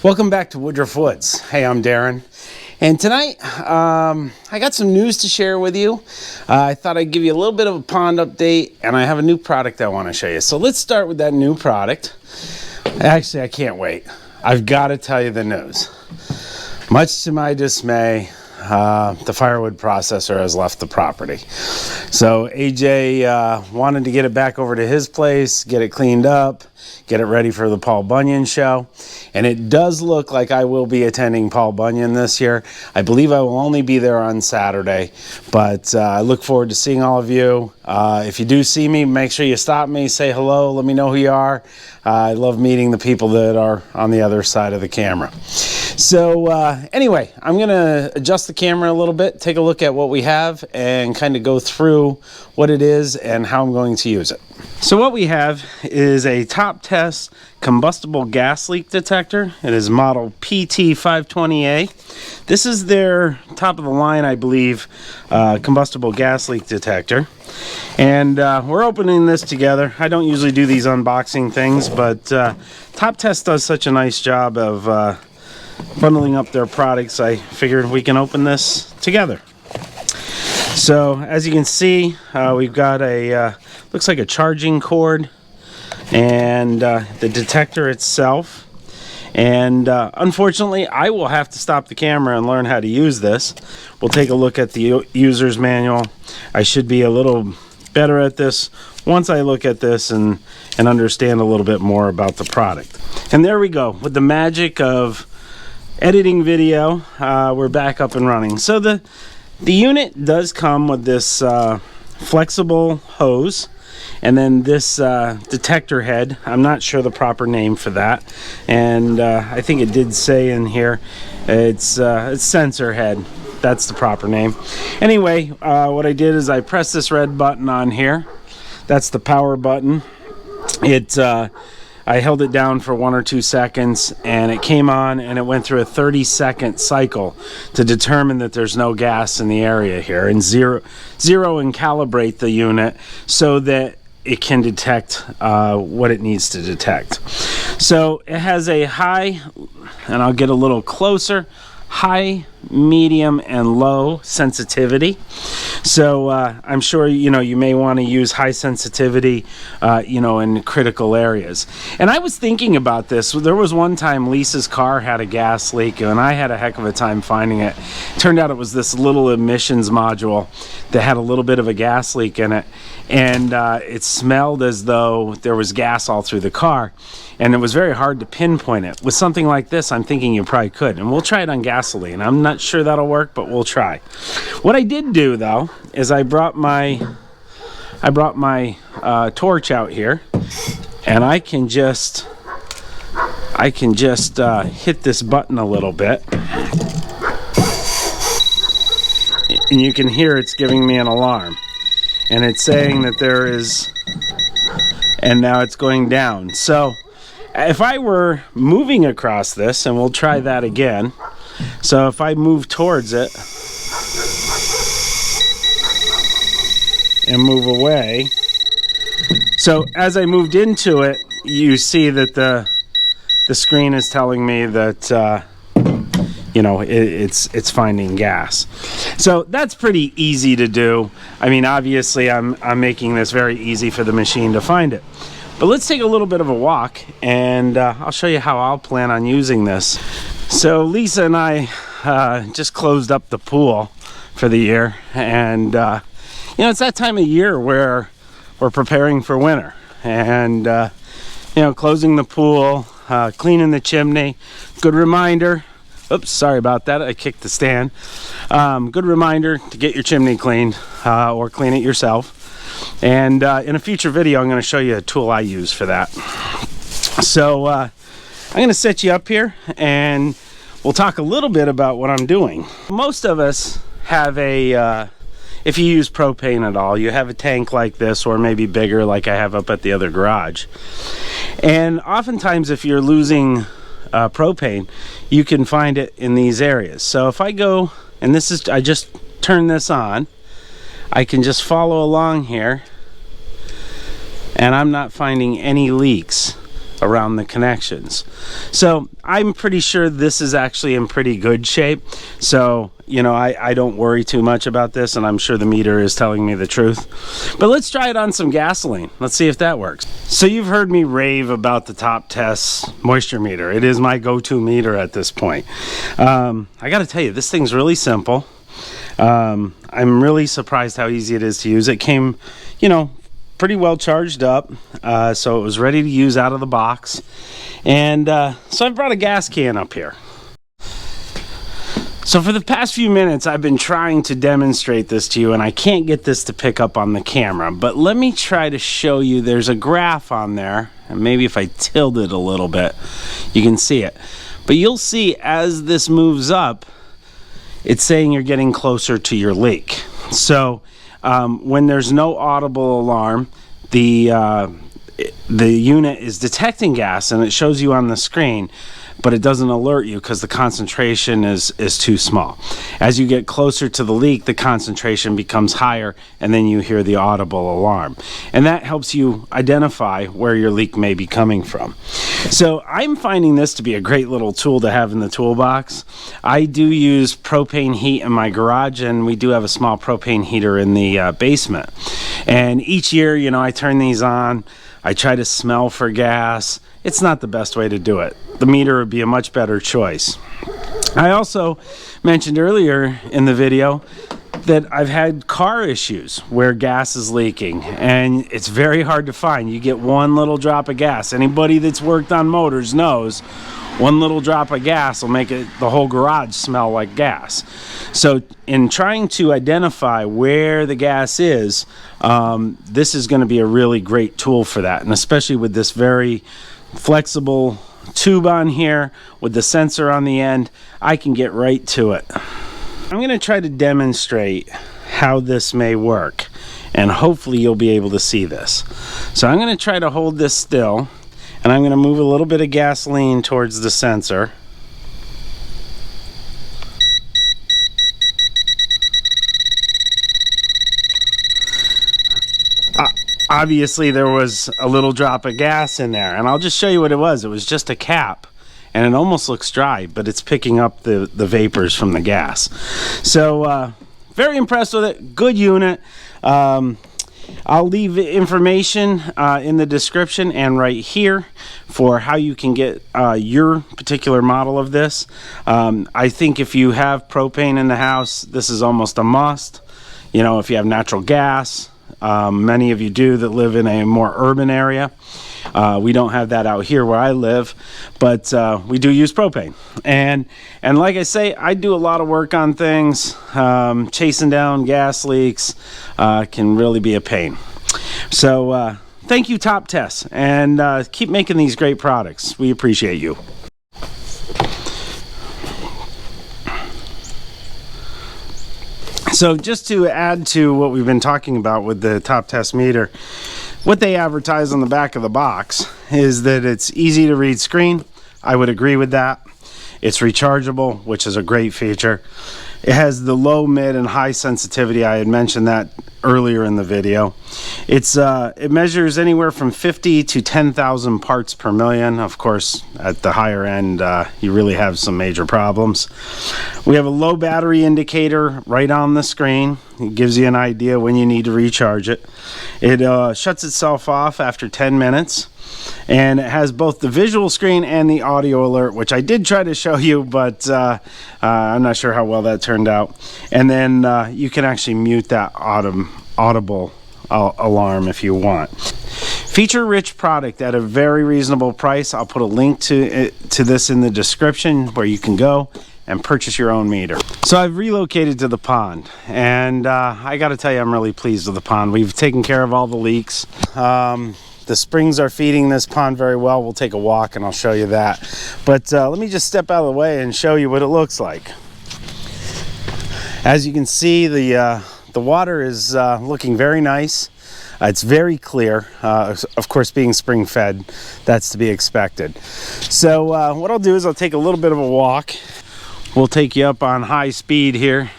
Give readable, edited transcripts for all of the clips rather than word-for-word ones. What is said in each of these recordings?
Welcome back to Woodruff Woods. Hey, I'm Darren. And tonight, I got some news to share with you. I thought I'd give you a little bit of a pond update, and I have a new product I want to show you. So let's start with that new product. Actually, I can't wait. I've got to tell you the news. Much to my dismay, the firewood processor has left the property. So AJ wanted to get it back over to his place, get it cleaned up, get it ready for the Paul Bunyan show. And it does look like I will be attending Paul Bunyan this year. I believe I will only be there on Saturday, but I look forward to seeing all of you. If you do see me, make sure you stop me, say hello, let me know who you are. I love meeting the people that are on the other side of the camera. So anyway, I'm going to adjust the camera a little bit, take a look at what we have, and kind of go through what it is and how I'm going to use it. So what we have is a Top Test combustible gas leak detector. It is model PT520A. This is their top of the line, I believe, combustible gas leak detector. And we're opening this together. I don't usually do these unboxing things, but Top Test does such a nice job of bundling up their products. I figured we can open this together. So as you can see, we've got a looks like a charging cord and the detector itself. And unfortunately, I will have to stop the camera and learn how to use this. We'll take a look at the user's manual. I should be a little better at this once I look at this and understand a little bit more about the product. And there we go. With the magic of editing video, we're back up and running. So the unit does come with this flexible hose and then this detector head. I'm not sure the proper name for that, and I think it did say in here it's sensor head. That's the proper name. Anyway, what I did is I pressed this red button on here. That's the power button. I held it down for 1 or 2 seconds and it came on, and it went through a 30-second cycle to determine that there's no gas in the area here, and zero and calibrate the unit so that it can detect what it needs to detect. So it has a high, and I'll get a little closer, high, medium, and low sensitivity. So I'm sure you may want to use high sensitivity in critical areas. And I was thinking about this. There was one time Lisa's car had a gas leak, and I had a heck of a time finding it. Turned out it was this little emissions module that had a little bit of a gas leak in it, and it smelled as though there was gas all through the car, and it was very hard to pinpoint it. With something like this, I'm thinking you probably could, and we'll try it on gasoline. I'm not sure that'll work, but we'll try. What I did do though is I brought my torch out here, and I can just hit this button a little bit, and you can hear it's giving me an alarm, and it's saying that there is, and now it's going down. So if I were moving across this, and we'll try that again. So if I move towards it and move away, so as I moved into it, you see that the screen is telling me that it's finding gas. So that's pretty easy to do. I mean, obviously I'm making this very easy for the machine to find it. But let's take a little bit of a walk, and I'll show you how I'll plan on using this. So Lisa and I just closed up the pool for the year, and it's that time of year where we're preparing for winter, and closing the pool, cleaning the chimney. Good reminder. Oops, sorry about that. I kicked the stand. Good reminder to get your chimney cleaned or clean it yourself. And in a future video, I'm going to show you a tool I use for that. So I'm going to set you up here, and we'll talk a little bit about what I'm doing. Most of us have if you use propane at all, you have a tank like this, or maybe bigger like I have up at the other garage. And oftentimes if you're losing propane, you can find it in these areas. So if I go, and I just turn this on, I can just follow along here, and I'm not finding any leaks around the connections. So I'm pretty sure this is actually in pretty good shape. So, you know, I don't worry too much about this, and I'm sure the meter is telling me the truth. But let's try it on some gasoline. Let's see if that works. So you've heard me rave about the Top Test moisture meter. It is my go-to meter at this point. I gotta tell you, this thing's really simple. I'm really surprised how easy it is to use. It came, you know, pretty well charged up, so it was ready to use out of the box. And so I've brought a gas can up here. So for the past few minutes I've been trying to demonstrate this to you, and I can't get this to pick up on the camera, but let me try to show you. There's a graph on there, and maybe if I tilt it a little bit you can see it. But you'll see as this moves up, it's saying you're getting closer to your leak. So when there's no audible alarm, the unit is detecting gas and it shows you on the screen, but it doesn't alert you because the concentration is too small. As you get closer to the leak, the concentration becomes higher, and then you hear the audible alarm. And that helps you identify where your leak may be coming from. So I'm finding this to be a great little tool to have in the toolbox. I do use propane heat in my garage, and we do have a small propane heater in the basement. And each year, you know, I turn these on. I try to smell for gas. It's not the best way to do it. The meter would be a much better choice. I also mentioned earlier in the video that I've had car issues where gas is leaking, and it's very hard to find. You get one little drop of gas. Anybody that's worked on motors knows one little drop of gas will make the whole garage smell like gas. So in trying to identify where the gas is, this is going to be a really great tool for that, and especially with this very flexible tube on here with the sensor on the end, I can get right to it. I'm going to try to demonstrate how this may work, and hopefully you'll be able to see this. So I'm going to try to hold this still, and I'm going to move a little bit of gasoline towards the sensor. Obviously there was a little drop of gas in there, and I'll just show you what it was. It was just a cap, and it almost looks dry, but it's picking up the vapors from the gas. So very impressed with it. Good unit. I'll leave information in the description and right here for how you can get your particular model of this. I think if you have propane in the house, this is almost a must. You know, if you have natural gas, many of you do that live in a more urban area. We don't have that out here where I live, but we do use propane. And like I say, I do a lot of work on things. Chasing down gas leaks can really be a pain. So thank you, Top Test, and keep making these great products. We appreciate you. So just to add to what we've been talking about with the Top Test meter, what they advertise on the back of the box is that it's easy to read screen. I would agree with that. It's rechargeable, which is a great feature. It has the low, mid, and high sensitivity. I had mentioned that earlier in the video. It measures anywhere from 50 to 10,000 parts per million. Of course, at the higher end, you really have some major problems. We have a low battery indicator right on the screen. It gives you an idea when you need to recharge it. It shuts itself off after 10 minutes. And it has both the visual screen and the audio alert, which I did try to show you, but I'm not sure how well that turned out. And then you can actually mute that audible alarm if you want. Feature-rich product at a very reasonable price. I'll put a link to this in the description where you can go and purchase your own meter. So I've relocated to the pond, and I got to tell you, I'm really pleased with the pond. We've taken care of all the leaks. The springs are feeding this pond very well. We'll take a walk and I'll show you that. But let me just step out of the way and show you what it looks like. As you can see, the water is looking very nice. It's very clear. Of course, being spring fed, that's to be expected. So what I'll do is I'll take a little bit of a walk. We'll take you up on high speed here.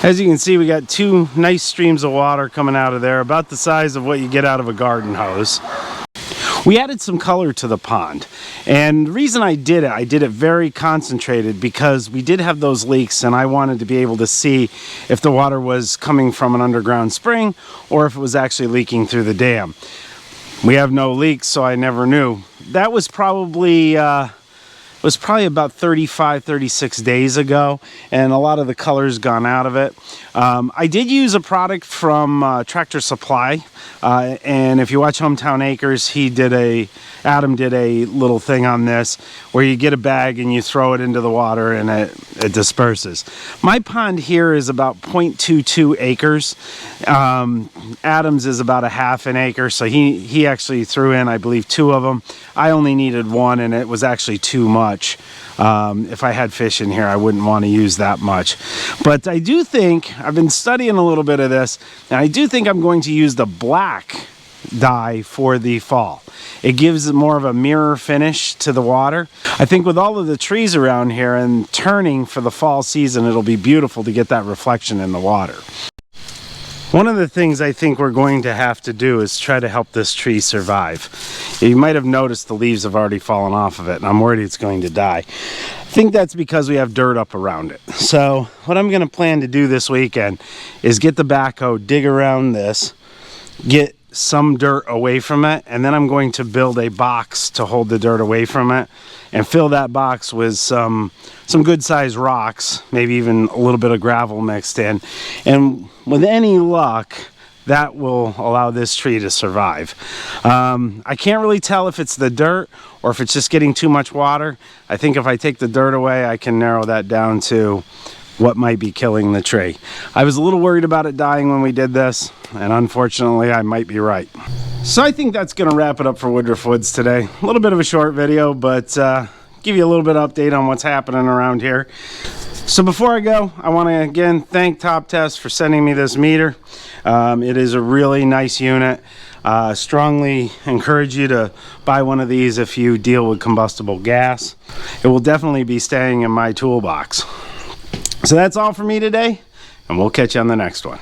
As you can see, we got two nice streams of water coming out of there, about the size of what you get out of a garden hose. We added some color to the pond, and the reason I did it very concentrated because we did have those leaks, and I wanted to be able to see if the water was coming from an underground spring or if it was actually leaking through the dam. We have no leaks, so I never knew. That was probably about 35-36 days ago, and a lot of the color's gone out of it. I did use a product from Tractor Supply, and if you watch Hometown Acres, Adam did a little thing on this where you get a bag and you throw it into the water and it disperses. My pond here is about 0.22 acres. Adam's is about a half an acre, so he actually threw in, I believe, 2 of them. I only needed 1, and it was actually too much. If I had fish in here, I wouldn't want to use that much. But I do think, I've been studying a little bit of this, and I do think I'm going to use the black dye for the fall. It gives more of a mirror finish to the water. I think with all of the trees around here and turning for the fall season, it'll be beautiful to get that reflection in the water. One of the things I think we're going to have to do is try to help this tree survive. You might have noticed the leaves have already fallen off of it, and I'm worried it's going to die. I think that's because we have dirt up around it. So what I'm going to plan to do this weekend is get the backhoe, dig around this, get some dirt away from it, and then I'm going to build a box to hold the dirt away from it and fill that box with some good sized rocks, maybe even a little bit of gravel mixed in, and with any luck that will allow this tree to survive. I can't really tell if it's the dirt or if it's just getting too much water. I think if I take the dirt away, I can narrow that down to what might be killing the tree. I was a little worried about it dying when we did this, and unfortunately I might be right. So I think that's going to wrap it up for Woodruff Woods today. A little bit of a short video, but give you a little bit of update on what's happening around here. So before I go, I want to again thank Top Test for sending me this meter. It is a really nice unit. Strongly encourage you to buy one of these if you deal with combustible gas. It will definitely be staying in my toolbox. So that's all for me today, and we'll catch you on the next one.